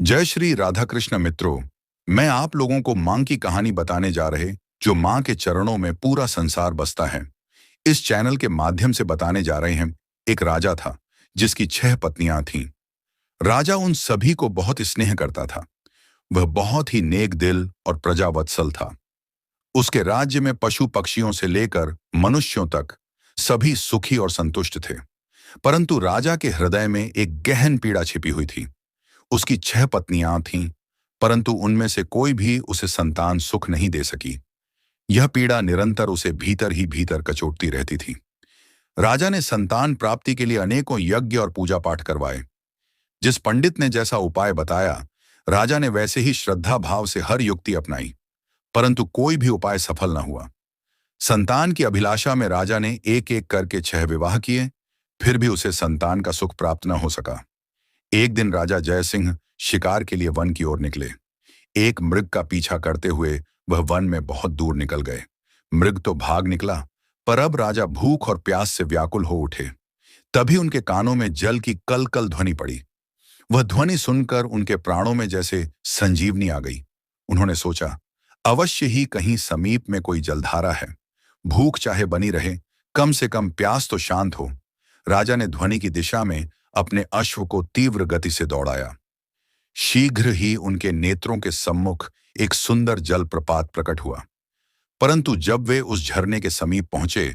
जय श्री राधा कृष्ण मित्रों। मैं आप लोगों को मां की कहानी बताने जा रहे जो मां के चरणों में पूरा संसार बसता है। इस चैनल के माध्यम से बताने जा रहे हैं। एक राजा था जिसकी 6 पत्नियां थीं। राजा उन सभी को बहुत स्नेह करता था। वह बहुत ही नेक दिल और प्रजावत्सल था। उसके राज्य में पशु पक्षियों से लेकर मनुष्यों तक सभी सुखी और संतुष्ट थे। परंतु राजा के हृदय में एक गहन पीड़ा छिपी हुई थी। उसकी 6 पत्नियां थीं, परंतु उनमें से कोई भी उसे संतान सुख नहीं दे सकी। यह पीड़ा निरंतर उसे भीतर ही भीतर कचोटती रहती थी। राजा ने संतान प्राप्ति के लिए अनेकों यज्ञ और पूजा पाठ करवाए। जिस पंडित ने जैसा उपाय बताया, राजा ने वैसे ही श्रद्धा भाव से हर युक्ति अपनाई, परंतु कोई भी उपाय सफल न हुआ। संतान की अभिलाषा में राजा ने एक एक करके 6 विवाह किए, फिर भी उसे संतान का सुख प्राप्त न हो सका। एक दिन राजा जय सिंह शिकार के लिए वन की ओर निकले। एक मृग का पीछा करते हुए वह वन में बहुत दूर निकल गए। मृग तो भाग निकला, पर अब राजा भूख और प्यास से व्याकुल हो उठे। तभी उनके कानों में जल की कल कल ध्वनि पड़ी। वह ध्वनि सुनकर उनके प्राणों में जैसे संजीवनी आ गई। उन्होंने सोचा, अवश्य ही कहीं समीप में कोई जलधारा है। भूख चाहे बनी रहे, कम से कम प्यास तो शांत हो। राजा ने ध्वनि की दिशा में अपने अश्व को तीव्र गति से दौड़ाया। शीघ्र ही उनके नेत्रों के सम्मुख एक सुंदर जलप्रपात प्रकट हुआ। परंतु जब वे उस झरने के समीप पहुंचे,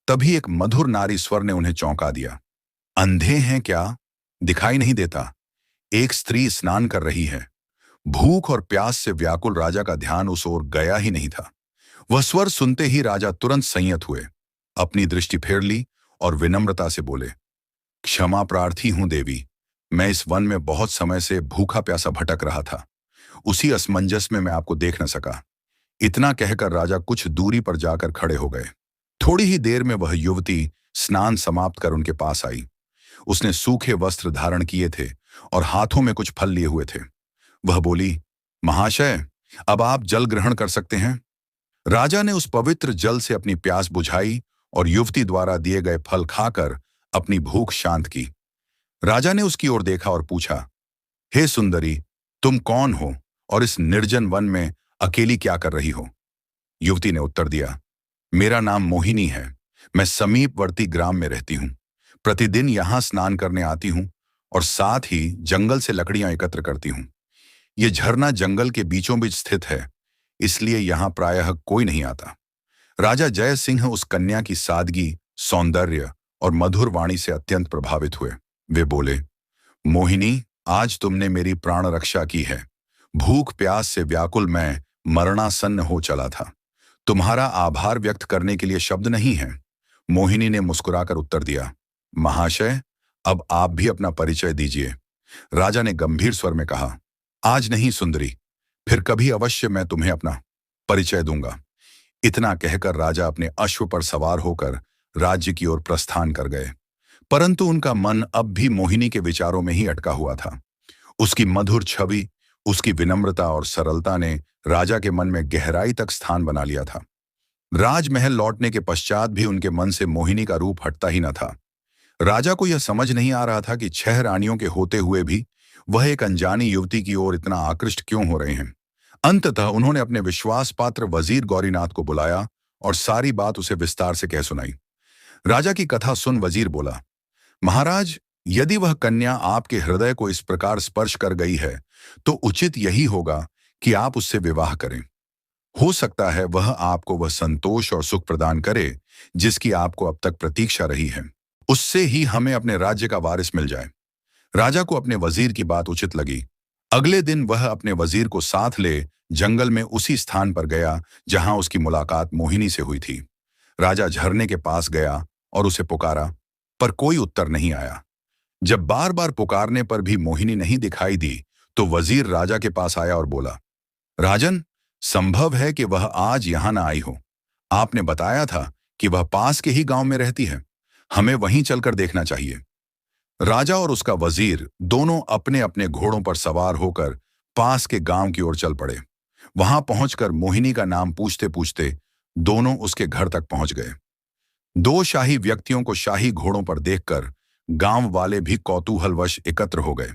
तभी एक मधुर नारी स्वर ने उन्हें चौंका दिया। अंधे हैं क्या? दिखाई नहीं देता? एक स्त्री स्नान कर रही है। भूख और प्यास से व्याकुल राजा का ध्यान उस ओर गया ही नहीं था। वह स्वर सुनते ही राजा तुरंत संयत हुए, अपनी दृष्टि फेर ली और विनम्रता से बोले, क्षमा प्रार्थी हूं देवी। मैं इस वन में बहुत समय से भूखा प्यासा भटक रहा था। उसी असमंजस में मैं आपको देख न सका। इतना कहकर राजा कुछ दूरी पर जाकर खड़े हो गए। थोड़ी ही देर में वह युवती स्नान समाप्त कर उनके पास आई। उसने सूखे वस्त्र धारण किए थे और हाथों में कुछ फल लिए हुए थे। वह बोली, महाशय, अब आप जल ग्रहण कर सकते हैं। राजा ने उस पवित्र जल से अपनी प्यास बुझाई और युवती द्वारा दिए गए फल खाकर अपनी भूख शांत की। राजा ने उसकी ओर देखा और पूछा, हे सुंदरी, तुम कौन हो और इस निर्जन वन में अकेली क्या कर रही हो? युवती ने उत्तर दिया, मेरा नाम मोहिनी है। मैं समीपवर्ती ग्राम में रहती हूँ। प्रतिदिन यहाँ स्नान करने आती हूँ और साथ ही जंगल से लकड़ियां एकत्र करती हूँ। ये झरना जंगल के बीचों बीच स्थित है, इसलिए यहाँ प्रायः कोई नहीं आता। राजा जय सिंह उस कन्या की सादगी, सौंदर्य और मधुर वाणी से अत्यंत प्रभावित हुए। वे बोले, मोहिनी, आज तुमने मेरी प्राण रक्षा की है। भूख प्यास से व्याकुल मैं मरणासन्न हो चला था। तुम्हारा आभार व्यक्त करने के लिए शब्द नहीं है। मोहिनी ने मुस्कुराकर उत्तर दिया, महाशय, अब आप भी अपना परिचय दीजिए। राजा ने गंभीर स्वर में कहा, आज नहीं सुंदरी, फिर कभी अवश्य मैं तुम्हें अपना परिचय दूंगा। इतना कहकर राजा अपने अश्व पर सवार होकर राज्य की ओर प्रस्थान कर गए। परंतु उनका मन अब भी मोहिनी के विचारों में ही अटका हुआ था। उसकी मधुर छवि, उसकी विनम्रता और सरलता ने राजा के मन में गहराई तक स्थान बना लिया था। राजमहल लौटने के पश्चात भी उनके मन से मोहिनी का रूप हटता ही न था। राजा को यह समझ नहीं आ रहा था कि 6 रानियों के होते हुए भी वह एक अनजानी युवती की ओर इतना आकृष्ट क्यों हो रहे हैं। अंततः उन्होंने अपने विश्वास पात्र वजीर गौरीनाथ को बुलाया और सारी बात उसे विस्तार से कह सुनाई। राजा की कथा सुन वजीर बोला, महाराज, यदि वह कन्या आपके हृदय को इस प्रकार स्पर्श कर गई है, तो उचित यही होगा कि आप उससे विवाह करें। हो सकता है वह आपको वह संतोष और सुख प्रदान करे जिसकी आपको अब तक प्रतीक्षा रही है। उससे ही हमें अपने राज्य का वारिस मिल जाए। राजा को अपने वजीर की बात उचित लगी। अगले दिन वह अपने वजीर को साथ ले जंगल में उसी स्थान पर गया जहां उसकी मुलाकात मोहिनी से हुई थी। राजा झरने के पास गया और उसे पुकारा, पर कोई उत्तर नहीं आया। जब बार बार पुकारने पर भी मोहिनी नहीं दिखाई दी, तो वजीर राजा के पास आया और बोला, राजन, संभव है कि वह आज यहां ना आई हो। आपने बताया था कि वह पास के ही गांव में रहती है। हमें वहीं चलकर देखना चाहिए। राजा और उसका वजीर दोनों अपने अपने घोड़ों पर सवार होकर पास के गांव की ओर चल पड़े। वहां पहुंचकर मोहिनी का नाम पूछते पूछते दोनों उसके घर तक पहुंच गए। 2 शाही व्यक्तियों को शाही घोड़ों पर देखकर गांव वाले भी कौतूहलवश एकत्र हो गए।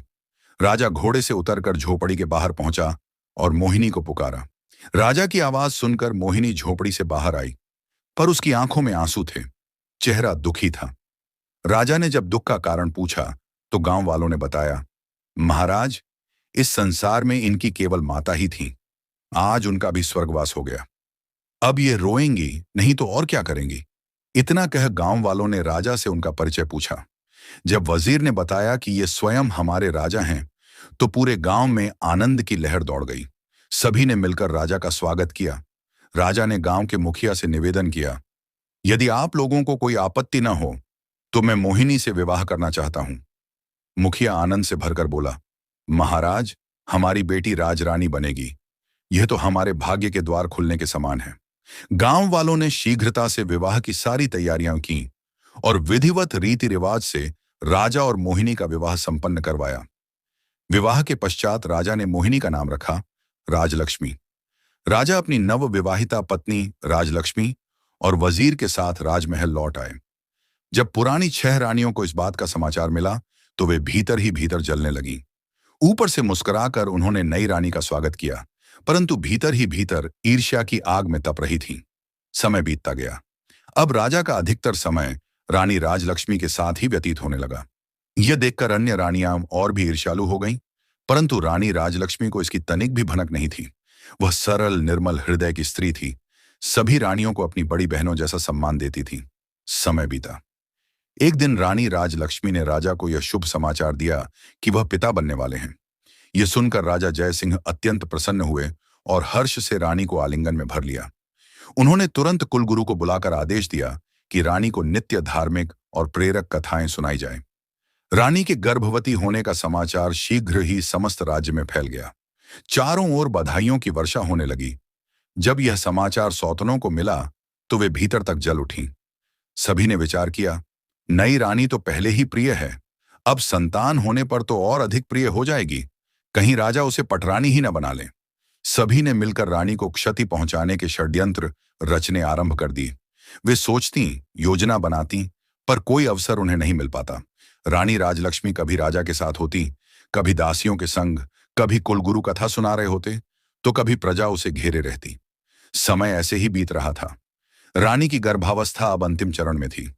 राजा घोड़े से उतरकर झोपड़ी के बाहर पहुंचा और मोहिनी को पुकारा। राजा की आवाज सुनकर मोहिनी झोपड़ी से बाहर आई, पर उसकी आंखों में आंसू थे, चेहरा दुखी था। राजा ने जब दुख का कारण पूछा तो गांव वालों ने बताया, महाराज, इस संसार में इनकी केवल माता ही थी, आज उनका भी स्वर्गवास हो गया। अब ये रोएंगी नहीं तो और क्या करेंगी। इतना कह गांव वालों ने राजा से उनका परिचय पूछा। जब वजीर ने बताया कि ये स्वयं हमारे राजा हैं, तो पूरे गांव में आनंद की लहर दौड़ गई। सभी ने मिलकर राजा का स्वागत किया। राजा ने गांव के मुखिया से निवेदन किया, यदि आप लोगों को कोई आपत्ति न हो तो मैं मोहिनी से विवाह करना चाहता हूं। मुखिया आनंद से भरकर बोला, महाराज, हमारी बेटी राजरानी बनेगी। यह तो हमारे भाग्य के द्वार खुलने के समान है। गांव वालों ने शीघ्रता से विवाह की सारी तैयारियां की और विधिवत रीति रिवाज से राजा और मोहिनी का विवाह संपन्न करवाया। विवाह के पश्चात राजा ने मोहिनी का नाम रखा राजलक्ष्मी। राजा अपनी नव विवाहिता पत्नी राजलक्ष्मी और वजीर के साथ राजमहल लौट आए। जब पुरानी 6 रानियों को इस बात का समाचार मिला तो वे भीतर ही भीतर जलने लगी। ऊपर से मुस्कुराकर उन्होंने नई रानी का स्वागत किया, परंतु भीतर ही भीतर ईर्ष्या की आग में तप रही थी। समय बीतता गया। अब राजा का अधिकतर समय रानी राजलक्ष्मी के साथ ही व्यतीत होने लगा। यह देखकर अन्य रानियां और भी ईर्ष्यालु हो गईं, परंतु रानी राजलक्ष्मी को इसकी तनिक भी भनक नहीं थी। वह सरल निर्मल हृदय की स्त्री थी, सभी रानियों को अपनी बड़ी बहनों जैसा सम्मान देती थी। समय बीता। एक दिन रानी राजलक्ष्मी ने राजा को यह शुभ समाचार दिया कि वह पिता बनने वाले हैं। यह सुनकर राजा जय सिंह अत्यंत प्रसन्न हुए और हर्ष से रानी को आलिंगन में भर लिया। उन्होंने तुरंत कुलगुरु को बुलाकर आदेश दिया कि रानी को नित्य धार्मिक और प्रेरक कथाएं सुनाई जाएं। रानी के गर्भवती होने का समाचार शीघ्र ही समस्त राज्य में फैल गया। चारों ओर बधाइयों की वर्षा होने लगी। जब यह समाचार सौतनों को मिला तो वे भीतर तक जल उठीं। सभी ने विचार किया, नई रानी तो पहले ही प्रिय है, अब संतान होने पर तो और अधिक प्रिय हो जाएगी। कहीं राजा उसे पटरानी ही न बना ले। सभी ने मिलकर रानी को क्षति पहुंचाने के षड्यंत्र रचने आरंभ कर दिए। वे सोचती, योजना बनाती, पर कोई अवसर उन्हें नहीं मिल पाता। रानी राजलक्ष्मी कभी राजा के साथ होती, कभी दासियों के संग, कभी कुलगुरु कथा सुना रहे होते, तो कभी प्रजा उसे घेरे रहती। समय ऐसे ही बीत रहा था। रानी की गर्भावस्था अब अंतिम चरण में थी।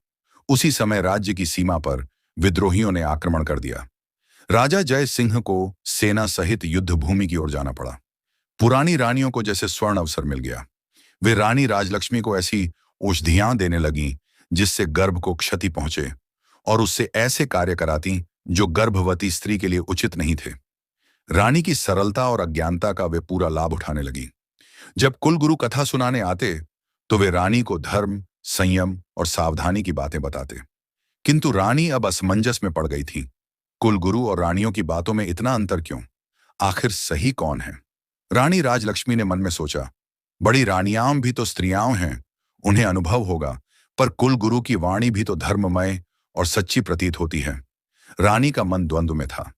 उसी समय राज्य की सीमा पर विद्रोहियों ने आक्रमण कर दिया। राजा जय सिंह को सेना सहित युद्ध भूमि की ओर जाना पड़ा। पुरानी रानियों को जैसे स्वर्ण अवसर मिल गया। वे रानी राजलक्ष्मी को ऐसी औषधियां देने लगीं जिससे गर्भ को क्षति पहुंचे और उससे ऐसे कार्य कराती जो गर्भवती स्त्री के लिए उचित नहीं थे। रानी की सरलता और अज्ञानता का वे पूरा लाभ उठाने लगी। जब कुलगुरु कथा सुनाने आते तो वे रानी को धर्म, संयम और सावधानी की बातें बताते, किंतु रानी अब असमंजस में पड़ गई थी। कुलगुरु और रानियों की बातों में इतना अंतर क्यों? आखिर सही कौन है? रानी राजलक्ष्मी ने मन में सोचा, बड़ी रानियां भी तो स्त्रियां हैं, उन्हें अनुभव होगा, पर कुलगुरु की वाणी भी तो धर्ममय और सच्ची प्रतीत होती है। रानी का मन द्वंद्व में था।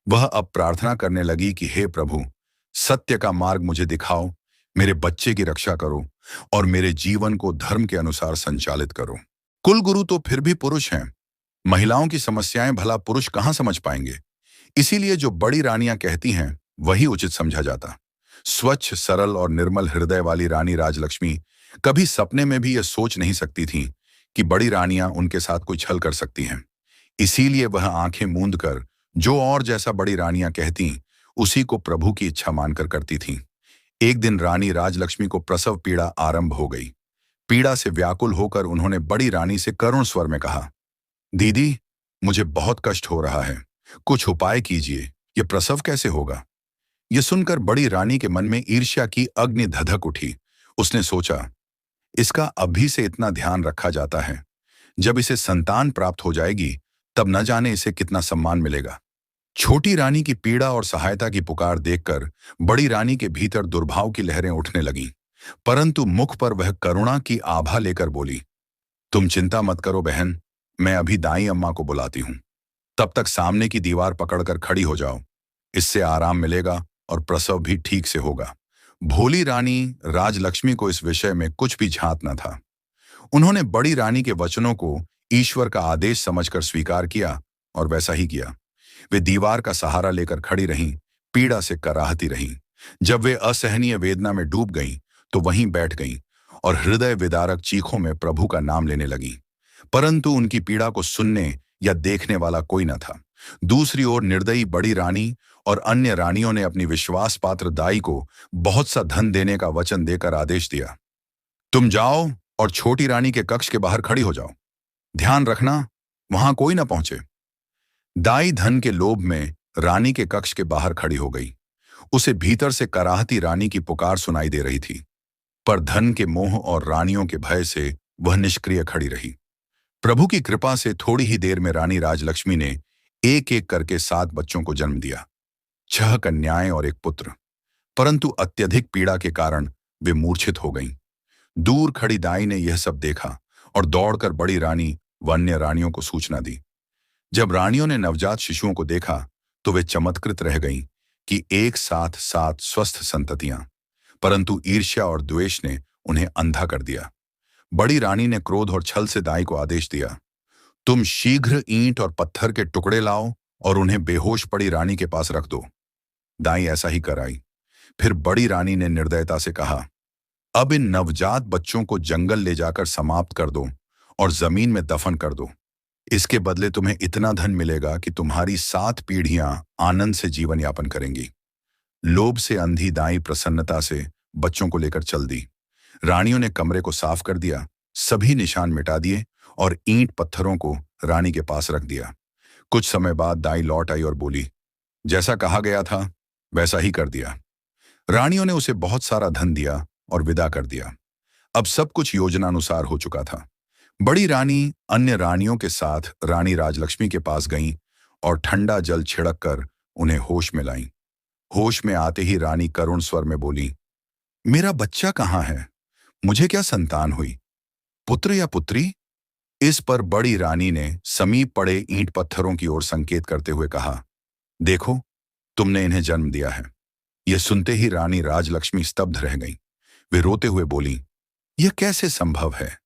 वह अब प्रार्थना करने लगी कि हे प्रभु, सत्य का मार्ग मुझे दिखाओ, मेरे बच्चे की रक्षा करो और मेरे जीवन को धर्म के अनुसार संचालित करो। कुलगुरु तो फिर भी पुरुष हैं, महिलाओं की समस्याएं भला पुरुष कहां समझ पाएंगे। इसीलिए जो बड़ी रानियां कहती हैं वही उचित समझा जाता। स्वच्छ, सरल और निर्मल हृदय वाली रानी राजलक्ष्मी कभी सपने में भी यह सोच नहीं सकती थी कि बड़ी रानियां उनके साथ कोई छल कर सकती हैं। इसीलिए वह आंखें मूंद कर जो और जैसा बड़ी रानियां कहती उसी को प्रभु की इच्छा मानकर करती थीं। एक दिन रानी राजलक्ष्मी को प्रसव पीड़ा आरंभ हो गई। पीड़ा से व्याकुल होकर उन्होंने बड़ी रानी से करुण स्वर में कहा, दीदी, मुझे बहुत कष्ट हो रहा है, कुछ उपाय कीजिए, यह प्रसव कैसे होगा। यह सुनकर बड़ी रानी के मन में ईर्ष्या की अग्नि धधक उठी। उसने सोचा, इसका अभी से इतना ध्यान रखा जाता है, जब इसे संतान प्राप्त हो जाएगी तब न जाने इसे कितना सम्मान मिलेगा। छोटी रानी की पीड़ा और सहायता की पुकार देखकर बड़ी रानी के भीतर दुर्भाव की लहरें उठने लगीं, परंतु मुख पर वह करुणा की आभा लेकर बोली, तुम चिंता मत करो बहन, मैं अभी दाई अम्मा को बुलाती हूं। तब तक सामने की दीवार पकड़कर खड़ी हो जाओ, इससे आराम मिलेगा और प्रसव भी ठीक से होगा। भोली रानी राजलक्ष्मी को इस विषय में कुछ भी झांत न था। उन्होंने बड़ी रानी के वचनों को ईश्वर का आदेश समझकर स्वीकार किया और वैसा ही किया। वे दीवार का सहारा लेकर खड़ी रहीं, पीड़ा से कराहती रहीं। जब वे असहनीय वेदना में डूब गईं, तो वहीं बैठ गईं और हृदय विदारक चीखों में प्रभु का नाम लेने लगीं। परंतु उनकी पीड़ा को सुनने या देखने वाला कोई न था। दूसरी ओर निर्दयी बड़ी रानी और अन्य रानियों ने अपनी विश्वास पात्र दाई को बहुत सा धन देने का वचन देकर आदेश दिया, तुम जाओ और छोटी रानी के कक्ष के बाहर खड़ी हो जाओ। ध्यान रखना, वहां कोई ना पहुंचे। दाई धन के लोभ में रानी के कक्ष के बाहर खड़ी हो गई। उसे भीतर से कराहती रानी की पुकार सुनाई दे रही थी, पर धन के मोह और रानियों के भय से वह निष्क्रिय खड़ी रही। प्रभु की कृपा से थोड़ी ही देर में रानी राजलक्ष्मी ने एक एक करके 7 बच्चों को जन्म दिया, 6 कन्याएं और एक पुत्र। परंतु अत्यधिक पीड़ा के कारण वे मूर्छित हो गईं। दूर खड़ी दाई ने यह सब देखा और दौड़कर बड़ी रानी व अन्य रानियों को सूचना दी। जब रानियों ने नवजात शिशुओं को देखा तो वे चमत्कृत रह गईं कि एक साथ 7 स्वस्थ संततियां। परंतु ईर्ष्या और द्वेष ने उन्हें अंधा कर दिया। बड़ी रानी ने क्रोध और छल से दाई को आदेश दिया, तुम शीघ्र ईंट और पत्थर के टुकड़े लाओ और उन्हें बेहोश पड़ी रानी के पास रख दो। दाई ऐसा ही कर आई। फिर बड़ी रानी ने निर्दयता से कहा, अब इन नवजात बच्चों को जंगल ले जाकर समाप्त कर दो और जमीन में दफन कर दो। इसके बदले तुम्हें इतना धन मिलेगा कि तुम्हारी 7 पीढ़ियां आनंद से जीवन यापन करेंगी। लोभ से अंधी दाई प्रसन्नता से बच्चों को लेकर चल दी। रानियों ने कमरे को साफ कर दिया, सभी निशान मिटा दिए और ईंट पत्थरों को रानी के पास रख दिया। कुछ समय बाद दाई लौट आई और बोली, जैसा कहा गया था वैसा ही कर दिया। रानियों ने उसे बहुत सारा धन दिया और विदा कर दिया। अब सब कुछ योजनानुसार हो चुका था। बड़ी रानी अन्य रानियों के साथ रानी राजलक्ष्मी के पास गईं और ठंडा जल छिड़क कर उन्हें होश में लाईं। होश में आते ही रानी करुण स्वर में बोली, मेरा बच्चा कहाँ है? मुझे क्या संतान हुई, पुत्र या पुत्री? इस पर बड़ी रानी ने समीप पड़े ईंट पत्थरों की ओर संकेत करते हुए कहा, देखो, तुमने इन्हें जन्म दिया है। यह सुनते ही रानी राजलक्ष्मी स्तब्ध रह गईं। वे रोते हुए बोली, यह कैसे संभव है?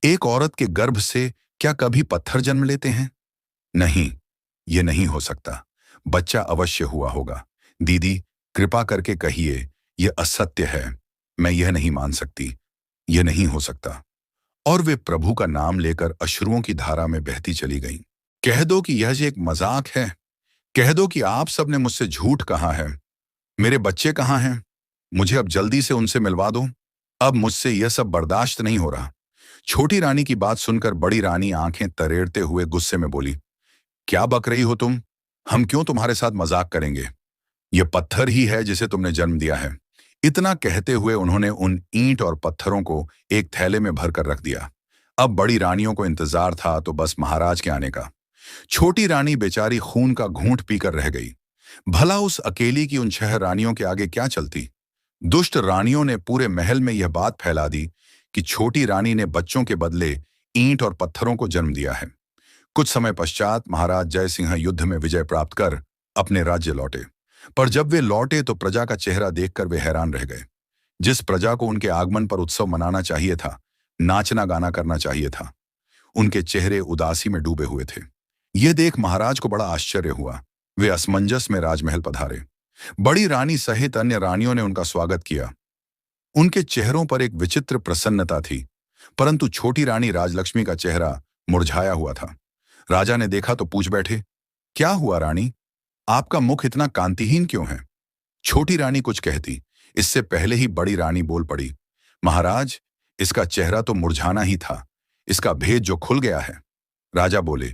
एक औरत के गर्भ से क्या कभी पत्थर जन्म लेते हैं? नहीं, यह नहीं हो सकता। बच्चा अवश्य हुआ होगा। दीदी, कृपा करके कहिए, यह असत्य है। मैं यह नहीं मान सकती। यह नहीं हो सकता। और वे प्रभु का नाम लेकर अश्रुओं की धारा में बहती चली गईं। कह दो कि यह एक मजाक है। कह दो कि आप सबने मुझसे झूठ कहा है। मेरे बच्चे कहाँ हैं? मुझे अब जल्दी से उनसे मिलवा दो। अब मुझसे यह सब बर्दाश्त नहीं हो रहा। छोटी रानी की बात सुनकर बड़ी रानी आंखें तरेड़ते हुए गुस्से में बोली, क्या बक रही हो तुम? हम क्यों तुम्हारे साथ मजाक करेंगे? यह पत्थर ही है जिसे तुमने जन्म दिया है। इतना कहते हुए उन्होंने उन ईंट और पत्थरों को एक थैले में भरकर रख दिया। अब बड़ी रानियों को इंतजार था तो बस महाराज के आने का। छोटी रानी बेचारी खून का घूंट पीकर रह गई। भला उस अकेली की उन 6 रानियों के आगे क्या चलती? दुष्ट रानियों ने पूरे महल में यह बात फैला दी कि छोटी रानी ने बच्चों के बदले ईंट और पत्थरों को जन्म दिया है। कुछ समय पश्चात महाराज जय सिंह युद्ध में विजय प्राप्त कर अपने राज्य लौटे। पर जब वे लौटे तो प्रजा का चेहरा देखकर वे हैरान रह गए। जिस प्रजा को उनके आगमन पर उत्सव मनाना चाहिए था, नाचना गाना करना चाहिए था, उनके चेहरे उदासी में डूबे हुए थे। यह देख महाराज को बड़ा आश्चर्य हुआ। वे असमंजस में राजमहल पधारे। बड़ी रानी सहित अन्य रानियों ने उनका स्वागत किया। उनके चेहरों पर एक विचित्र प्रसन्नता थी, परंतु छोटी रानी राजलक्ष्मी का चेहरा मुरझाया हुआ था। राजा ने देखा तो पूछ बैठे, क्या हुआ रानी? आपका मुख इतना कांतिहीन क्यों है? छोटी रानी कुछ कहती, इससे पहले ही बड़ी रानी बोल पड़ी, महाराज, इसका चेहरा तो मुरझाना ही था। इसका भेद जो खुल गया है। राजा बोले,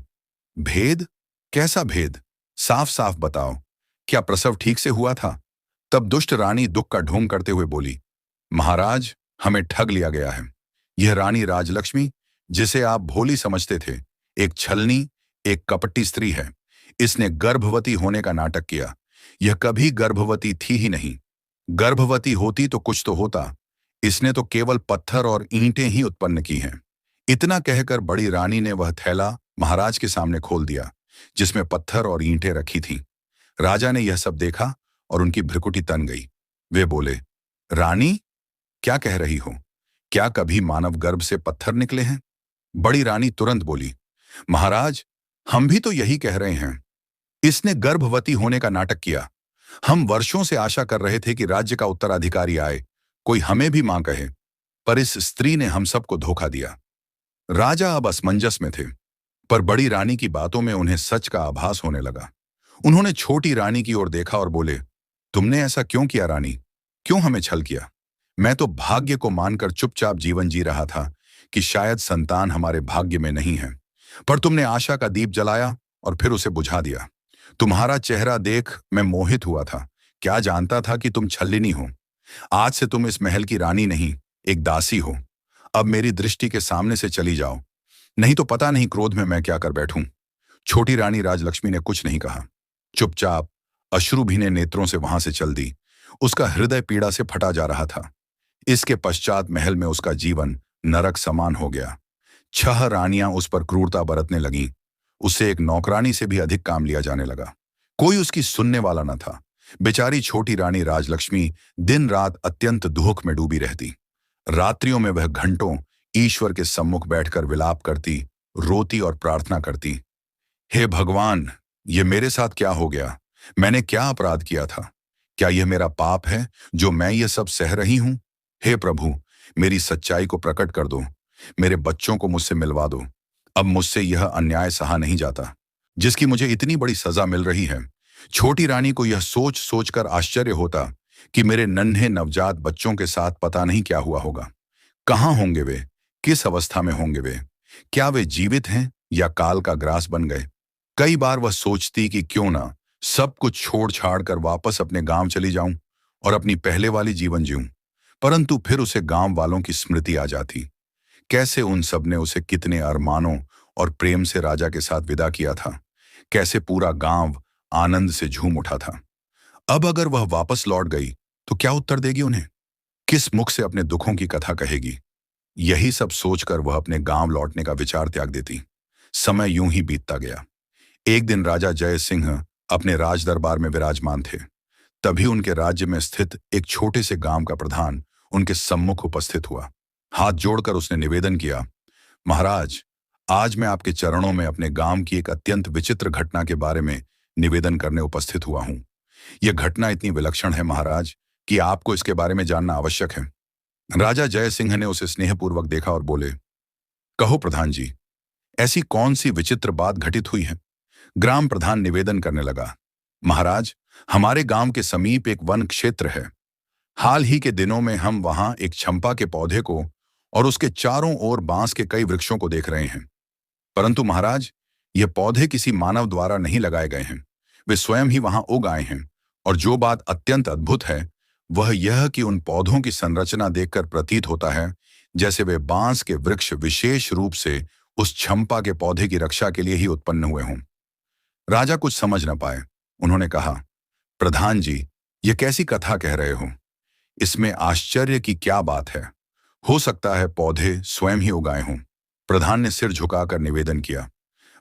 भेद? कैसा भेद? साफ साफ बताओ। क्या प्रसव ठीक से हुआ था? तब दुष्ट रानी दुख का ढोंग करते हुए बोली, महाराज, हमें ठग लिया गया है। यह रानी राजलक्ष्मी, जिसे आप भोली समझते थे, एक छलनी, एक कपटी स्त्री है। इसने गर्भवती होने का नाटक किया। यह कभी गर्भवती थी ही नहीं। गर्भवती होती तो कुछ तो होता। इसने तो केवल पत्थर और ईंटें ही उत्पन्न की हैं। इतना कहकर बड़ी रानी ने वह थैला महाराज के सामने खोल दिया, जिसमें पत्थर और ईंटें रखी थीं। राजा ने यह सब देखा और उनकी भ्रुकुटी तन गई। वे बोले, रानी, क्या कह रही हो? क्या कभी मानव गर्भ से पत्थर निकले हैं? बड़ी रानी तुरंत बोली, महाराज, हम भी तो यही कह रहे हैं। इसने गर्भवती होने का नाटक किया। हम वर्षों से आशा कर रहे थे कि राज्य का उत्तराधिकारी आए, कोई हमें भी मां कहे, पर इस स्त्री ने हम सबको धोखा दिया। राजा अब असमंजस में थे, पर बड़ी रानी की बातों में उन्हें सच का आभास होने लगा। उन्होंने छोटी रानी की ओर देखा और बोले, तुमने ऐसा क्यों किया रानी? क्यों हमें छल किया? मैं तो भाग्य को मानकर चुपचाप जीवन जी रहा था कि शायद संतान हमारे भाग्य में नहीं है, पर तुमने आशा का दीप जलाया और फिर उसे बुझा दिया। तुम्हारा चेहरा देख मैं मोहित हुआ था, क्या जानता था कि तुम छलनी हो। आज से तुम इस महल की रानी नहीं, एक दासी हो। अब मेरी दृष्टि के सामने से चली जाओ, नहीं तो पता नहीं क्रोध में मैं क्या कर बैठूं। छोटी रानी राजलक्ष्मी ने कुछ नहीं कहा, चुपचाप अश्रु भीने नेत्रों से वहां से चल दी। उसका हृदय पीड़ा से फटा जा रहा था। इसके पश्चात महल में उसका जीवन नरक समान हो गया। 6 रानियां उस पर क्रूरता बरतने लगीं। उससे एक नौकरानी से भी अधिक काम लिया जाने लगा। कोई उसकी सुनने वाला न था। बेचारी छोटी रानी राजलक्ष्मी दिन रात अत्यंत दुख में डूबी रहती। रात्रियों में वह घंटों ईश्वर के सम्मुख बैठकर विलाप करती, रोती और प्रार्थना करती। हे भगवान, ये मेरे साथ क्या हो गया? मैंने क्या अपराध किया था? क्या यह मेरा पाप है जो मैं ये सब सह रही हूं? हे प्रभु, मेरी सच्चाई को प्रकट कर दो। मेरे बच्चों को मुझसे मिलवा दो। अब मुझसे यह अन्याय सहा नहीं जाता, जिसकी मुझे इतनी बड़ी सजा मिल रही है। छोटी रानी को यह सोच सोचकर आश्चर्य होता कि मेरे नन्हे नवजात बच्चों के साथ पता नहीं क्या हुआ होगा। कहाँ होंगे वे? किस अवस्था में होंगे वे? क्या वे जीवित हैं या काल का ग्रास बन गए? कई बार वह सोचती कि क्यों ना सब कुछ छोड़ छाड़ कर वापस अपने गांव चली जाऊं और अपनी पहले वाली जीवन जीऊं, परंतु फिर उसे गांव वालों की स्मृति आ जाती। कैसे उन सब ने उसे कितने अरमानों और प्रेम से राजा के साथ विदा किया था। कैसे पूरा गांव आनंद से झूम उठा था। अब अगर वह वापस लौट गई तो क्या उत्तर देगी उन्हें? किस मुख से अपने दुखों की कथा कहेगी? यही सब सोचकर वह अपने गांव लौटने का विचार त्याग देती। समय यूं ही बीतता गया। एक दिन राजा जय सिंह अपने राज दरबार में विराजमान थे। तभी उनके राज्य में स्थित एक छोटे से गांव का प्रधान उनके सम्मुख उपस्थित हुआ। हाथ जोड़कर उसने निवेदन किया, महाराज, आज मैं आपके चरणों में अपने गांव की एक अत्यंत विचित्र घटना के बारे में निवेदन करने उपस्थित हुआ हूं। यह घटना इतनी विलक्षण है महाराज कि आपको इसके बारे में जानना आवश्यक है। राजा जय सिंह ने उसे स्नेहपूर्वक देखा और बोले, कहो प्रधान जी, ऐसी कौन सी विचित्र बात घटित हुई है? ग्राम प्रधान निवेदन करने लगा, महाराज, हमारे गांव के समीप एक वन क्षेत्र है। हाल ही के दिनों में हम वहां एक चंपा के पौधे को और उसके चारों ओर बांस के कई वृक्षों को देख रहे हैं। परंतु महाराज, ये पौधे किसी मानव द्वारा नहीं लगाए गए हैं, वे स्वयं ही वहां उग आए हैं। और जो बात अत्यंत अद्भुत है वह यह कि उन पौधों की संरचना देखकर प्रतीत होता है जैसे वे बांस के वृक्ष विशेष रूप से उस चंपा के पौधे की रक्षा के लिए ही उत्पन्न हुए हों। राजा कुछ समझ न पाए। उन्होंने कहा, प्रधान जी, ये कैसी कथा कह रहे हो? इसमें आश्चर्य की क्या बात है? हो सकता है पौधे स्वयं ही उगाए हों। प्रधान ने सिर झुकाकर निवेदन किया,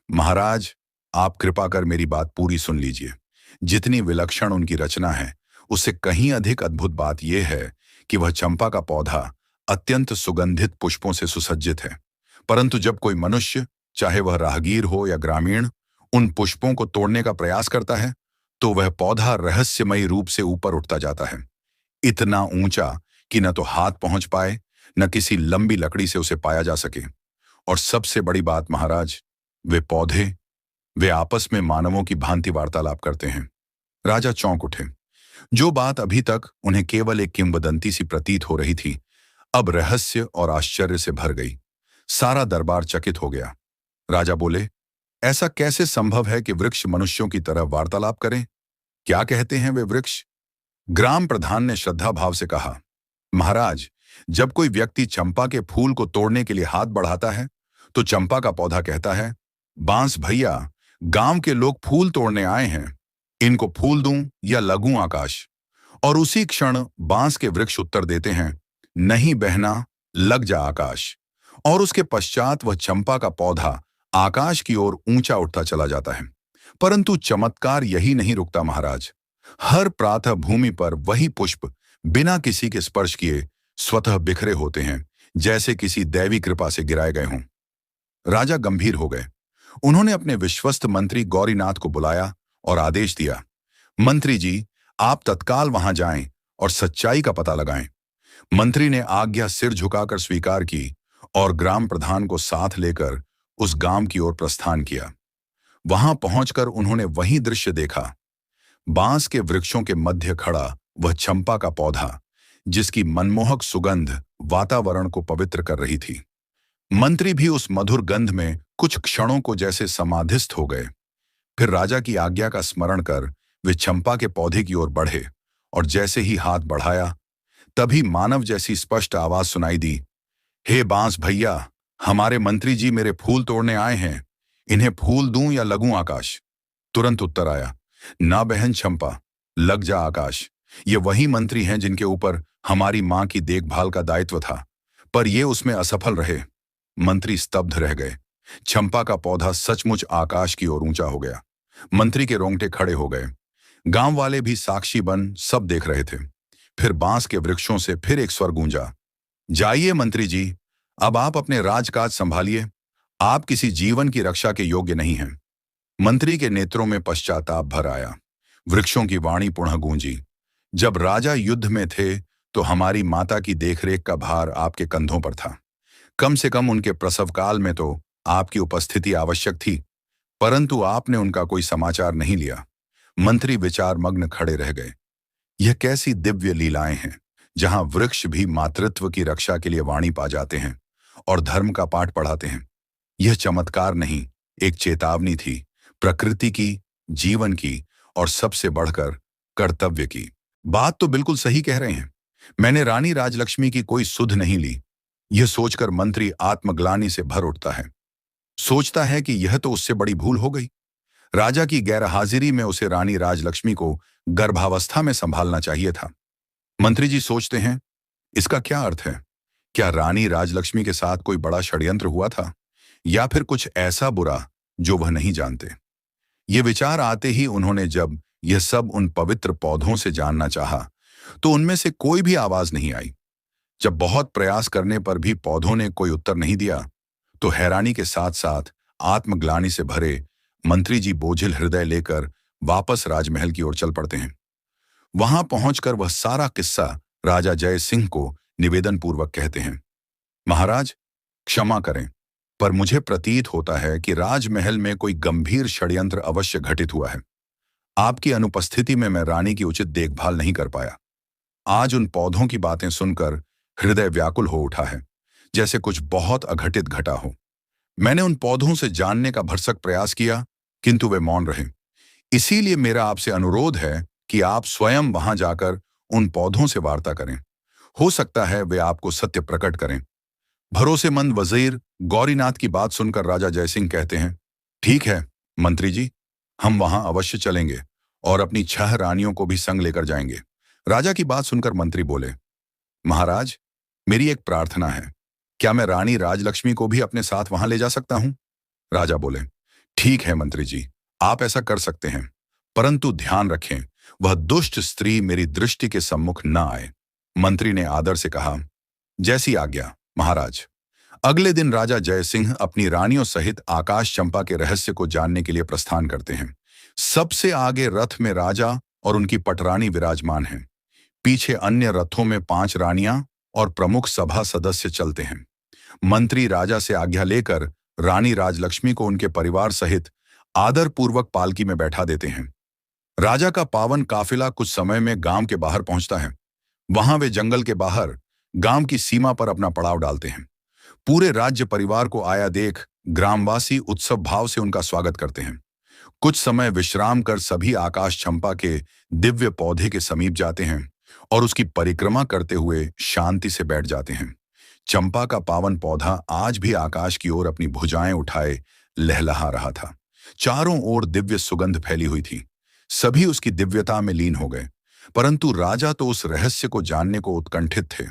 महाराज, आप कृपा कर मेरी बात पूरी सुन लीजिए। जितनी विलक्षण उनकी रचना है, उससे कहीं अधिक अद्भुत बात यह है कि वह चंपा का पौधा अत्यंत सुगंधित पुष्पों से सुसज्जित है। परंतु जब कोई मनुष्य, चाहे वह राहगीर हो या ग्रामीण, उन पुष्पों को तोड़ने का प्रयास करता है तो वह पौधा रहस्यमयी रूप से ऊपर उठता जाता है, इतना ऊंचा कि न तो हाथ पहुंच पाए, न किसी लंबी लकड़ी से उसे पाया जा सके। और सबसे बड़ी बात महाराज, वे आपस में मानवों की भांति वार्तालाप करते हैं। राजा चौंक उठे। जो बात अभी तक उन्हें केवल एक किंवदंती सी प्रतीत हो रही थी, अब रहस्य और आश्चर्य से भर गई। सारा दरबार चकित हो गया। राजा बोले, ऐसा कैसे संभव है कि वृक्ष मनुष्यों की तरह वार्तालाप करें? क्या कहते हैं वे वृक्ष? ग्राम प्रधान ने श्रद्धा भाव से कहा, महाराज, जब कोई व्यक्ति चंपा के फूल को तोड़ने के लिए हाथ बढ़ाता है तो चंपा का पौधा कहता है, बांस भैया, गांव के लोग फूल तोड़ने आए हैं, इनको फूल दूं या लगूं आकाश? और उसी क्षण बांस के वृक्ष उत्तर देते हैं, नहीं बहना, लग जा आकाश। और उसके पश्चात वह चंपा का पौधा आकाश की ओर ऊंचा उठता चला जाता है। परंतु चमत्कार यही नहीं रुकता महाराज। हर प्रातः भूमि पर वही पुष्प बिना किसी के स्पर्श किए स्वतः बिखरे होते हैं, जैसे किसी दैवी कृपा से गिराए गए हों। राजा गंभीर हो गए। उन्होंने अपने विश्वस्त मंत्री गौरीनाथ को बुलाया और आदेश दिया, मंत्री जी, आप तत्काल वहां जाएं और सच्चाई का पता लगाएं। मंत्री ने आज्ञा सिर झुकाकर स्वीकार की और ग्राम प्रधान को साथ लेकर उस गांव की ओर प्रस्थान किया। वहां पहुंचकर उन्होंने वही दृश्य देखा, बांस के वृक्षों के मध्य खड़ा वह चंपा का पौधा, जिसकी मनमोहक सुगंध वातावरण को पवित्र कर रही थी। मंत्री भी उस मधुर गंध में कुछ क्षणों को जैसे समाधिस्थ हो गए। फिर राजा की आज्ञा का स्मरण कर वे चंपा के पौधे की ओर बढ़े और जैसे ही हाथ बढ़ाया, तभी मानव जैसी स्पष्ट आवाज सुनाई दी, हे बांस भैया, हमारे मंत्री जी मेरे फूल तोड़ने आए हैं, इन्हें फूल दूं या लगूं आकाश? तुरंत उत्तर आया, ना बहन चंपा, लग जा आकाश। ये वही मंत्री हैं जिनके ऊपर हमारी मां की देखभाल का दायित्व था, पर ये उसमें असफल रहे। मंत्री स्तब्ध रह गए। चंपा का पौधा सचमुच आकाश की ओर ऊंचा हो गया। मंत्री के रोंगटे खड़े हो गए। गांव वाले भी साक्षी बन सब देख रहे थे। फिर बांस के वृक्षों से फिर एक स्वर गूंजा, जाइए मंत्री जी, अब आप अपने राजकाज संभालिए, आप किसी जीवन की रक्षा के योग्य नहीं हैं। मंत्री के नेत्रों में पश्चाताप भर आया। वृक्षों की वाणी पुनः गूंजी, जब राजा युद्ध में थे तो हमारी माता की देखरेख का भार आपके कंधों पर था। कम से कम उनके प्रसव काल में तो आपकी उपस्थिति आवश्यक थी, परंतु आपने उनका कोई समाचार नहीं लिया। मंत्री विचार मग्न खड़े रह गए। यह कैसी दिव्य लीलाएं हैं, जहां वृक्ष भी मातृत्व की रक्षा के लिए वाणी पा जाते हैं और धर्म का पाठ पढ़ाते हैं। यह चमत्कार नहीं, एक चेतावनी थी, प्रकृति की, जीवन की और सबसे बढ़कर कर्तव्य की। बात तो बिल्कुल सही कह रहे हैं। मैंने रानी राजलक्ष्मी की कोई सुध नहीं ली। यह सोचकर मंत्री आत्मग्लानि से भर उठता है। सोचता है कि यह तो उससे बड़ी भूल हो गई। राजा की गैरहाजिरी में उसे रानी राजलक्ष्मी को गर्भावस्था में संभालना चाहिए था। मंत्री जी सोचते हैं, इसका क्या अर्थ है? क्या रानी राजलक्ष्मी के साथ कोई बड़ा षड्यंत्र हुआ था, या फिर कुछ ऐसा बुरा जो वह नहीं जानते? ये विचार आते ही उन्होंने जब यह सब उन पवित्र पौधों से जानना चाहा, तो उनमें से कोई भी आवाज नहीं आई। जब बहुत प्रयास करने पर भी पौधों ने कोई उत्तर नहीं दिया, तो हैरानी के साथ साथ आत्मग्लानि से भरे मंत्री जी बोझिल हृदय लेकर वापस राजमहल की ओर चल पड़ते हैं। वहां पहुंचकर वह सारा किस्सा राजा जय सिंह को निवेदन पूर्वक कहते हैं, महाराज, क्षमा करें, पर मुझे प्रतीत होता है कि राजमहल में कोई गंभीर षड्यंत्र अवश्य घटित हुआ है। आपकी अनुपस्थिति में मैं रानी की उचित देखभाल नहीं कर पाया। आज उन पौधों की बातें सुनकर हृदय व्याकुल हो उठा है, जैसे कुछ बहुत अघटित घटा हो। मैंने उन पौधों से जानने का भरसक प्रयास किया, किंतु वे मौन रहे। इसीलिए मेरा आपसे अनुरोध है कि आप स्वयं वहां जाकर उन पौधों से वार्ता करें। हो सकता है वे आपको सत्य प्रकट करें। भरोसेमंद वजीर गौरीनाथ की बात सुनकर राजा जयसिंह कहते हैं, ठीक है मंत्री जी, हम वहां अवश्य चलेंगे और अपनी 6 रानियों को भी संग लेकर जाएंगे। राजा की बात सुनकर मंत्री बोले, महाराज, मेरी एक प्रार्थना है, क्या मैं रानी राजलक्ष्मी को भी अपने साथ वहां ले जा सकता हूं? राजा बोले, ठीक है मंत्री जी, आप ऐसा कर सकते हैं, परंतु ध्यान रखें, वह दुष्ट स्त्री मेरी दृष्टि के सम्मुख न आए। मंत्री ने आदर से कहा, जैसी आज्ञा महाराज। अगले दिन राजा जयसिंह अपनी रानियों सहित आकाश चंपा के रहस्य को जानने के लिए प्रस्थान करते हैं। सबसे आगे रथ में राजा और उनकी पटरानी विराजमान हैं। पीछे अन्य रथों में 5 रानियां और प्रमुख सभा सदस्य चलते हैं। मंत्री राजा से आज्ञा लेकर रानी राजलक्ष्मी को उनके परिवार सहित आदर पूर्वक पालकी में बैठा देते हैं। राजा का पावन काफिला कुछ समय में गांव के बाहर पहुंचता है। वहां वे जंगल के बाहर गांव की सीमा पर अपना पड़ाव डालते हैं। पूरे राज्य परिवार को आया देख ग्रामवासी उत्सव भाव से उनका स्वागत करते हैं। कुछ समय विश्राम कर सभी आकाश चंपा के दिव्य पौधे के समीप जाते हैं और उसकी परिक्रमा करते हुए शांति से बैठ जाते हैं। चंपा का पावन पौधा आज भी आकाश की ओर अपनी भुजाएं उठाए लहलहा रहा था। चारों ओर दिव्य सुगंध फैली हुई थी। सभी उसकी दिव्यता में लीन हो गए, परंतु राजा तो उस रहस्य को जानने को उत्कंठित थे।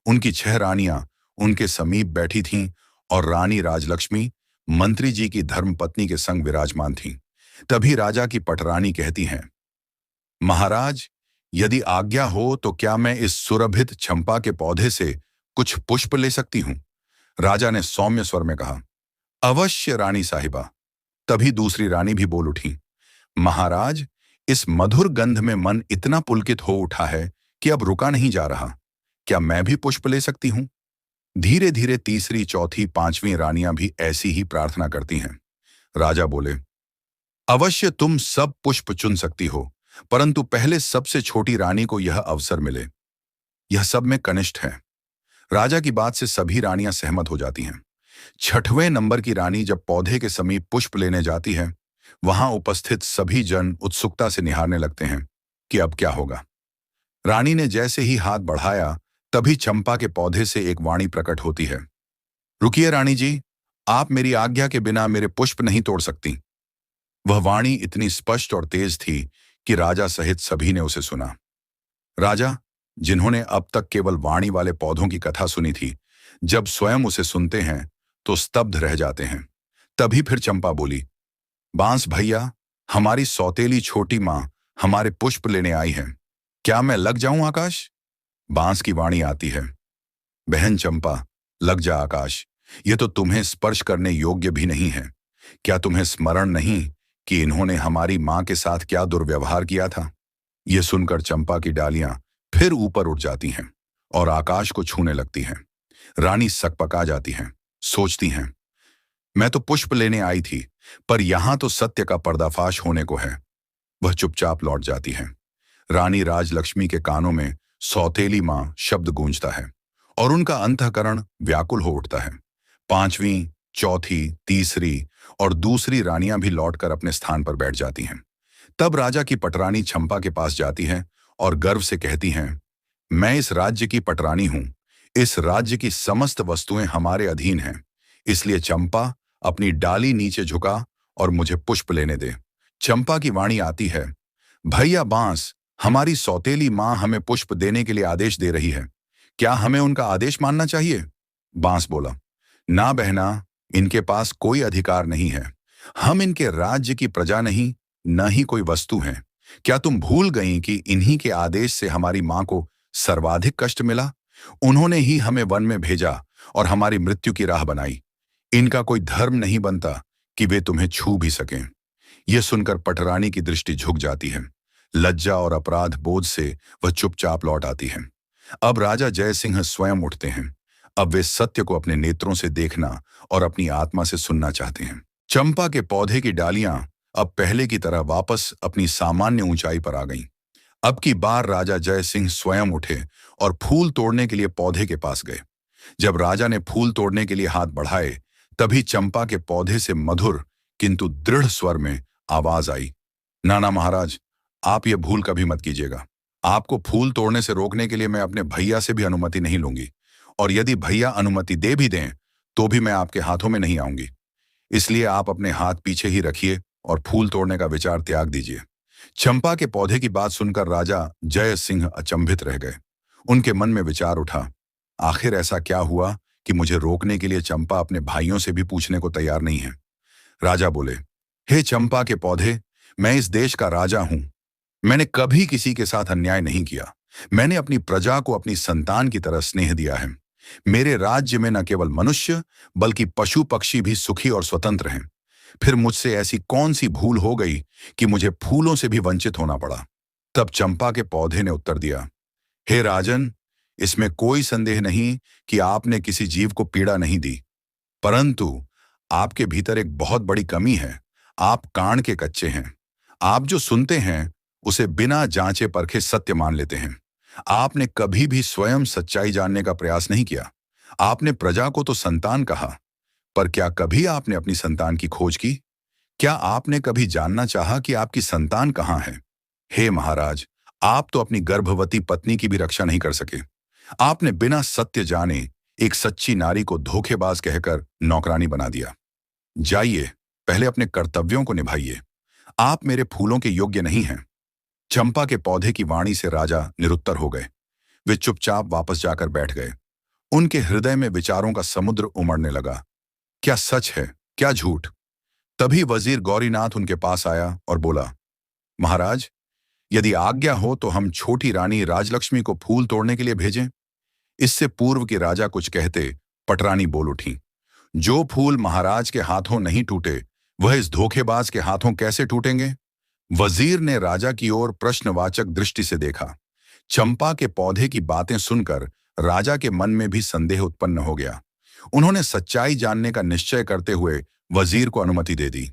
उनकी 6 रानियां उनके समीप बैठी थीं और रानी राजलक्ष्मी मंत्री जी की धर्मपत्नी के संग विराजमान थीं। तभी राजा की पटरानी कहती हैं, महाराज, यदि आज्ञा हो तो क्या मैं इस सुरभित चंपा के पौधे से कुछ पुष्प ले सकती हूं? राजा ने सौम्य स्वर में कहा, अवश्य रानी साहिबा। तभी दूसरी रानी भी बोल उठी, महाराज, इस मधुर गंध में मन इतना पुलकित हो उठा है कि अब रुका नहीं जा रहा। क्या मैं भी पुष्प ले सकती हूँ? धीरे धीरे तीसरी, चौथी, पांचवी रानियां भी ऐसी ही प्रार्थना करती हैं। राजा बोले, अवश्य तुम सब पुष्प चुन सकती हो, परंतु पहले सबसे छोटी रानी को यह अवसर मिले। यह सब में कनिष्ठ है। राजा की बात से सभी रानियां सहमत हो जाती हैं। छठवें नंबर की रानी जब पौधे के समीप पुष्प लेने जाती है, वहां उपस्थित सभी जन उत्सुकता से निहारने लगते हैं कि अब क्या होगा। रानी ने जैसे ही हाथ बढ़ाया, तभी चंपा के पौधे से एक वाणी प्रकट होती है। रुकिए रानी जी, आप मेरी आज्ञा के बिना मेरे पुष्प नहीं तोड़ सकती। वह वाणी इतनी स्पष्ट और तेज थी कि राजा सहित सभी ने उसे सुना। राजा, जिन्होंने अब तक केवल वाणी वाले पौधों की कथा सुनी थी, जब स्वयं उसे सुनते हैं तो स्तब्ध रह जाते हैं। तभी फिर चंपा बोली, बांस भैया, हमारी सौतेली छोटी माँ हमारे पुष्प लेने आई है। क्या मैं लग जाऊं आकाश? बांस की वाणी आती है, बहन चंपा, लग जा आकाश। ये तो तुम्हें स्पर्श करने योग्य भी नहीं है। क्या तुम्हें स्मरण नहीं कि इन्होंने हमारी माँ के साथ क्या दुर्व्यवहार किया था? ये सुनकर चंपा की डालियां फिर ऊपर उठ जाती हैं और आकाश को छूने लगती हैं। रानी सकपका जाती हैं, सोचती हैं, मैं तो पुष्प लेने आई थी, पर यहां तो सत्य का पर्दाफाश होने को है। वह चुपचाप लौट जाती है। रानी राजलक्ष्मी के कानों में सौतेली मां शब्द गूंजता है और उनका अंतःकरण व्याकुल हो उठता है। पांचवी, चौथी, तीसरी और दूसरी रानियां भी लौटकर अपने स्थान पर बैठ जाती हैं। तब राजा की पटरानी चंपा के पास जाती है और गर्व से कहती हैं, मैं इस राज्य की पटरानी हूं। इस राज्य की समस्त वस्तुएं हमारे अधीन हैं। इसलिए चंपा, अपनी डाली नीचे झुका और मुझे पुष्प लेने दे। चंपा की वाणी आती है, भैया बांस, हमारी सौतेली मां हमें पुष्प देने के लिए आदेश दे रही है। क्या हमें उनका आदेश मानना चाहिए? बांस बोला, ना बहना, इनके पास कोई अधिकार नहीं है। हम इनके राज्य की प्रजा नहीं, न ही कोई वस्तु हैं। क्या तुम भूल गई कि इन्हीं के आदेश से हमारी मां को सर्वाधिक कष्ट मिला? उन्होंने ही हमें वन में भेजा और हमारी मृत्यु की राह बनाई। इनका कोई धर्म नहीं बनता कि वे तुम्हें छू भी सकें। यह सुनकर पटरानी की दृष्टि झुक जाती है। लज्जा और अपराध बोध से वह चुपचाप लौट आती है। अब राजा जय सिंह स्वयं उठते हैं। अब वे सत्य को अपने नेत्रों से देखना और अपनी आत्मा से सुनना चाहते हैं। चंपा के पौधे की डालियां अब पहले की तरह वापस अपनी सामान्य ऊंचाई पर आ गईं। अब की बार राजा जय सिंह स्वयं उठे और फूल तोड़ने के लिए पौधे के पास गए। जब राजा ने फूल तोड़ने के लिए हाथ बढ़ाए, तभी चंपा के पौधे से मधुर किंतु दृढ़ स्वर में आवाज आई, नाना महाराज, आप ये भूल कभी मत कीजिएगा। आपको फूल तोड़ने से रोकने के लिए मैं अपने भैया से भी अनुमति नहीं लूंगी, और यदि भैया अनुमति दे भी दें तो भी मैं आपके हाथों में नहीं आऊंगी। इसलिए आप अपने हाथ पीछे ही रखिए और फूल तोड़ने का विचार त्याग दीजिए। चंपा के पौधे की बात सुनकर राजा जय सिंह अचंभित रह गए। उनके मन में विचार उठा, आखिर ऐसा क्या हुआ कि मुझे रोकने के लिए चंपा अपने भाइयों से भी पूछने को तैयार नहीं है। राजा बोले, हे चंपा के पौधे, मैं इस देश का राजा हूं। मैंने कभी किसी के साथ अन्याय नहीं किया। मैंने अपनी प्रजा को अपनी संतान की तरह स्नेह दिया है। मेरे राज्य में न केवल मनुष्य बल्कि पशु पक्षी भी सुखी और स्वतंत्र हैं। फिर मुझसे ऐसी कौन सी भूल हो गई कि मुझे फूलों से भी वंचित होना पड़ा? तब चंपा के पौधे ने उत्तर दिया, हे राजन, इसमें कोई संदेह नहीं कि आपने किसी जीव को पीड़ा नहीं दी, परंतु आपके भीतर एक बहुत बड़ी कमी है। आप कान के कच्चे हैं। आप जो सुनते हैं उसे बिना जांचे परखे सत्य मान लेते हैं। आपने कभी भी स्वयं सच्चाई जानने का प्रयास नहीं किया। आपने प्रजा को तो संतान कहा, पर क्या कभी आपने अपनी संतान की खोज की? क्या आपने कभी जानना चाहा कि आपकी संतान कहाँ है? हे महाराज, आप तो अपनी गर्भवती पत्नी की भी रक्षा नहीं कर सके। आपने बिना सत्य जाने एक सच्ची नारी को धोखेबाज कहकर नौकरानी बना दिया। जाइए, पहले अपने कर्तव्यों को निभाइए। आप मेरे फूलों के योग्य नहीं हैं। चंपा के पौधे की वाणी से राजा निरुत्तर हो गए। वे चुपचाप वापस जाकर बैठ गए। उनके हृदय में विचारों का समुद्र उमड़ने लगा। क्या सच है, क्या झूठ? तभी वजीर गौरीनाथ उनके पास आया और बोला, महाराज, यदि आज्ञा हो तो हम छोटी रानी राजलक्ष्मी को फूल तोड़ने के लिए भेजें। इससे पूर्व कि राजा कुछ कहते, पटरानी बोल उठी, जो फूल महाराज के हाथों नहीं टूटे, वह इस धोखेबाज के हाथों कैसे टूटेंगे? वजीर ने राजा की ओर प्रश्नवाचक दृष्टि से देखा। चंपा के पौधे की बातें सुनकर राजा के मन में भी संदेह उत्पन्न हो गया। उन्होंने सच्चाई जानने का निश्चय करते हुए वजीर को अनुमति दे दी।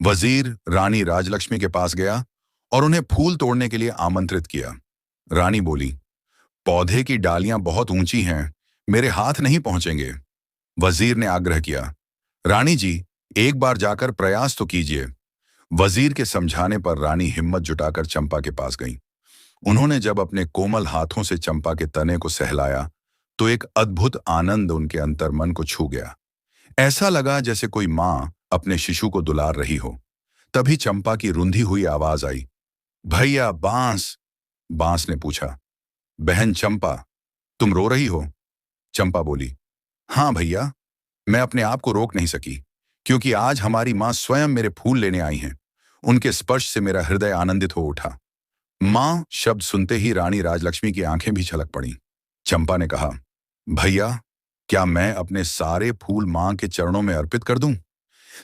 वजीर रानी राजलक्ष्मी के पास गया और उन्हें फूल तोड़ने के लिए आमंत्रित किया। रानी बोली, पौधे की डालियां बहुत ऊंची हैं, मेरे हाथ नहीं पहुंचेंगे। वजीर ने आग्रह किया, रानी जी, एक बार जाकर प्रयास तो कीजिए। वजीर के समझाने पर रानी हिम्मत जुटाकर चंपा के पास गईं। उन्होंने जब अपने कोमल हाथों से चंपा के तने को सहलाया तो एक अद्भुत आनंद उनके अंतर्मन को छू गया। ऐसा लगा जैसे कोई मां अपने शिशु को दुलार रही हो। तभी चंपा की रुंधी हुई आवाज आई, भैया बांस। बांस ने पूछा, बहन चंपा, तुम रो रही हो? चंपा बोली, हाँ भैया, मैं अपने आप को रोक नहीं सकी, क्योंकि आज हमारी मां स्वयं मेरे फूल लेने आई हैं। उनके स्पर्श से मेरा हृदय आनंदित हो उठा। मां शब्द सुनते ही रानी राजलक्ष्मी की आंखें भी छलक पड़ी। चंपा ने कहा, भैया, क्या मैं अपने सारे फूल मां के चरणों में अर्पित कर दूं?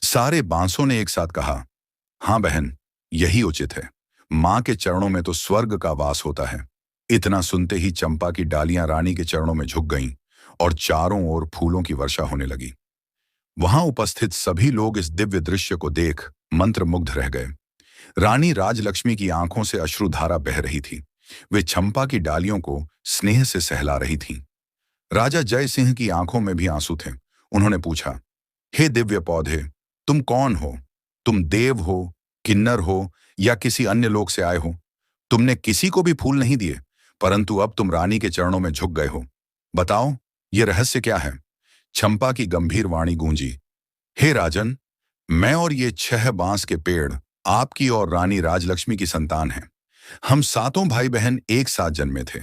सारे बांसों ने एक साथ कहा, हाँ बहन, यही उचित है। मां के चरणों में तो स्वर्ग का वास होता है। इतना सुनते ही चंपा की डालियां रानी के चरणों में झुक गईं और चारों ओर फूलों की वर्षा होने लगी। वहां उपस्थित सभी लोग इस दिव्य दृश्य को देख मंत्रमुग्ध रह गए। रानी राजलक्ष्मी की आंखों से अश्रुधारा बह रही थी। वे चंपा की डालियों को स्नेह से सहला रही थीं। राजा जय सिंह की आंखों में भी आंसू थे। उन्होंने पूछा, हे दिव्य पौधे, तुम कौन हो? तुम देव हो, किन्नर हो या किसी अन्य लोक से आए हो? तुमने किसी को भी फूल नहीं दिए, परंतु अब तुम रानी के चरणों में झुक गए हो। बताओ, ये रहस्य क्या है? चंपा की गंभीर वाणी गूंजी, हे राजन, मैं और ये 6 बांस के पेड़ आपकी और रानी राजलक्ष्मी की संतान हैं। हम सातों भाई बहन एक साथ जन्मे थे।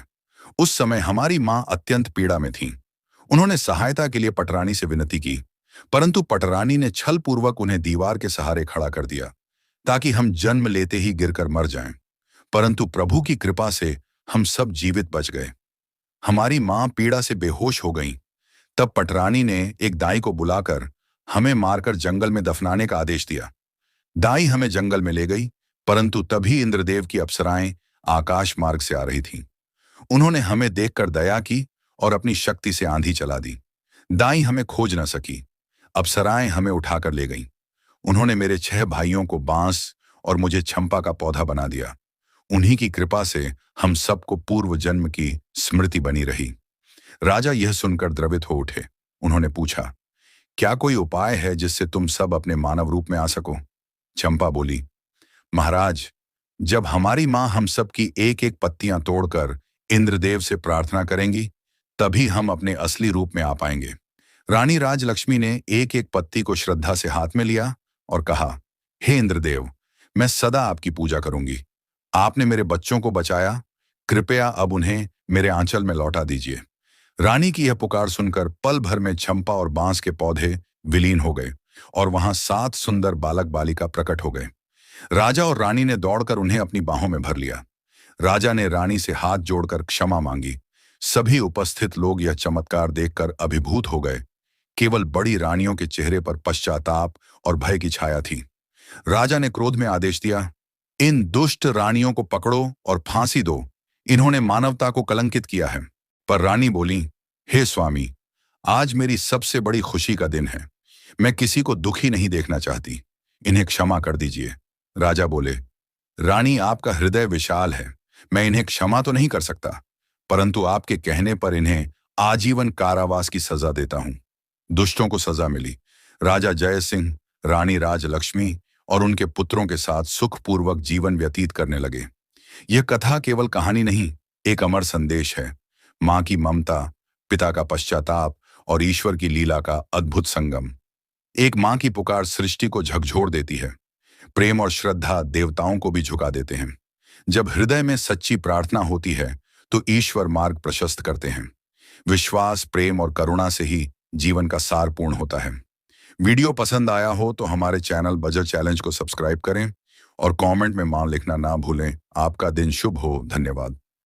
उस समय हमारी मां अत्यंत पीड़ा में थीं। उन्होंने सहायता के लिए पटरानी से विनती की, परंतु पटरानी ने छलपूर्वक उन्हें दीवार के सहारे खड़ा कर दिया ताकि हम जन्म लेते ही गिरकर मर जाएं। परंतु प्रभु की कृपा से हम सब जीवित बच गए। हमारी मां पीड़ा से बेहोश हो गईं। तब पटरानी ने एक दाई को बुलाकर हमें मारकर जंगल में दफनाने का आदेश दिया। दाई हमें जंगल में ले गई, परंतु तभी इंद्रदेव की अप्सराएं आकाश मार्ग से आ रही थीं। उन्होंने हमें देखकर दया की और अपनी शक्ति से आंधी चला दी। दाई हमें खोज न सकी। अप्सराएं हमें उठाकर ले गईं। उन्होंने मेरे 6 भाइयों को बांस और मुझे चंपा का पौधा बना दिया। उन्हीं की कृपा से हम सबको पूर्व जन्म की स्मृति बनी रही। राजा यह सुनकर द्रवित हो उठे। उन्होंने पूछा, क्या कोई उपाय है जिससे तुम सब अपने मानव रूप में आ सको? चंपा बोली, महाराज, जब हमारी मां हम सब की एक एक पत्तियां तोड़कर इंद्रदेव से प्रार्थना करेंगी, तभी हम अपने असली रूप में आ पाएंगे। रानी राजलक्ष्मी ने एक एक पत्ती को श्रद्धा से हाथ में लिया और कहा, हे इंद्रदेव, मैं सदा आपकी पूजा करूंगी। आपने मेरे बच्चों को बचाया, कृपया अब उन्हें मेरे आंचल में लौटा दीजिए। रानी की यह पुकार सुनकर पल भर में चंपा और बांस के पौधे विलीन हो गए और वहां 7 सुंदर बालक बालिका प्रकट हो गए। राजा और रानी ने दौड़कर उन्हें अपनी बाहों में भर लिया। राजा ने रानी से हाथ जोड़कर क्षमा मांगी। सभी उपस्थित लोग यह चमत्कार देखकर अभिभूत हो गए। केवल बड़ी रानियों के चेहरे पर पश्चाताप और भय की छाया थी। राजा ने क्रोध में आदेश दिया, इन दुष्ट रानियों को पकड़ो और फांसी दो। इन्होंने मानवता को कलंकित किया है। पर रानी बोली, हे स्वामी, आज मेरी सबसे बड़ी खुशी का दिन है। मैं किसी को दुखी नहीं देखना चाहती। इन्हें क्षमा कर दीजिए। राजा बोले, रानी, आपका हृदय विशाल है। मैं इन्हें क्षमा तो नहीं कर सकता, परंतु आपके कहने पर इन्हें आजीवन कारावास की सजा देता हूं। दुष्टों को सजा मिली। राजा जय सिंह रानी राजलक्ष्मी और उनके पुत्रों के साथ सुखपूर्वक जीवन व्यतीत करने लगे। यह कथा केवल कहानी नहीं, एक अमर संदेश है। मां की ममता, पिता का पश्चाताप और ईश्वर की लीला का अद्भुत संगम। एक मां की पुकार सृष्टि को झकझोर देती है। प्रेम और श्रद्धा देवताओं को भी झुका देते हैं। जब हृदय में सच्ची प्रार्थना होती है तो ईश्वर मार्ग प्रशस्त करते हैं। विश्वास, प्रेम और करुणा से ही जीवन का सार पूर्ण होता है। वीडियो पसंद आया हो तो हमारे चैनल बजट चैलेंज को सब्सक्राइब करें और कमेंट में मान लिखना ना भूलें। आपका दिन शुभ हो। धन्यवाद।